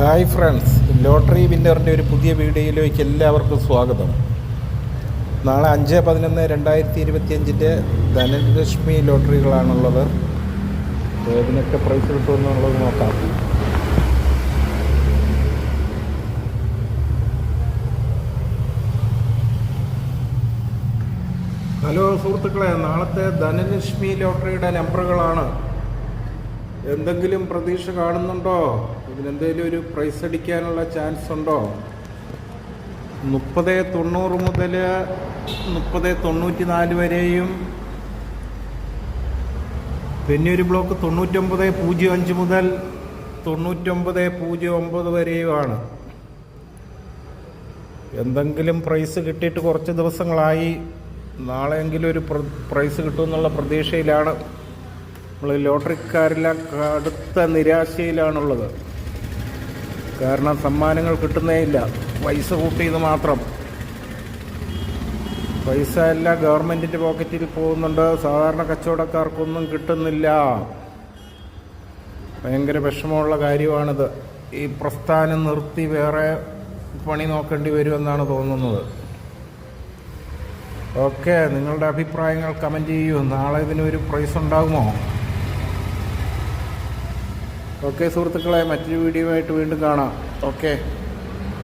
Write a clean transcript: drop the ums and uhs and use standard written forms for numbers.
Hi friends, lottery വിന്നറിൻ്റെ ഒരു പുതിയ വീഡിയോയിലേക്ക് എല്ലാവർക്കും സ്വാഗതം. നാളെ 5/11/2025 ധനലക്ഷ്മി ലോട്ടറികളാണുള്ളത്. ഏതിനൊക്കെ പ്രൈസ് കിട്ടുമെന്നുള്ളത് നോക്കാം. ഹലോ സുഹൃത്തുക്കളെ, നാളത്തെ ധനലക്ഷ്മി ലോട്ടറിയുടെ നമ്പറുകളാണ്. എന്തെങ്കിലും പ്രതീക്ഷ കാണുന്നുണ്ടോ? ഇതിനെന്തെങ്കിലും ഒരു പ്രൈസ് അടിക്കാനുള്ള ചാൻസ് ഉണ്ടോ? 3090 മുതൽ 3094 വരെയും, പിന്നെ ഒരു ബ്ലോക്ക് 9905 മുതൽ 9909 വരെയുമാണ്. എന്തെങ്കിലും പ്രൈസ് കിട്ടിയിട്ട് കുറച്ച് ദിവസങ്ങളായി. നാളെയെങ്കിലും ഒരു പ്രൈസ് കിട്ടുമെന്നുള്ള പ്രതീക്ഷയിലാണ്. നമ്മൾ ലോട്ടറിക്കാരെല്ലാം കടുത്ത നിരാശയിലാണുള്ളത്. കാരണം സമ്മാനങ്ങൾ കിട്ടുന്നേ ഇല്ല. പൈസ കൂട്ടിയത് മാത്രം. പൈസ എല്ലാം ഗവൺമെൻറ്റിൻ്റെ പോക്കറ്റിൽ പോകുന്നുണ്ട്. സാധാരണ കച്ചവടക്കാർക്കൊന്നും കിട്ടുന്നില്ല. ഭയങ്കര വിഷമമുള്ള കാര്യമാണിത്. ഈ പ്രസ്ഥാനം നിർത്തി വേറെ പണി നോക്കേണ്ടി വരുമെന്നാണ് തോന്നുന്നത്. ഓക്കെ, നിങ്ങളുടെ അഭിപ്രായങ്ങൾ കമൻറ്റ് ചെയ്യൂ. നാളെ ഇതിനൊരു പ്രൈസ് ഉണ്ടാകുമോ? ഓക്കെ സുഹൃത്തുക്കളെ, മറ്റൊരു വീഡിയോ ആയിട്ട് വീണ്ടും കാണാം. ഓക്കെ.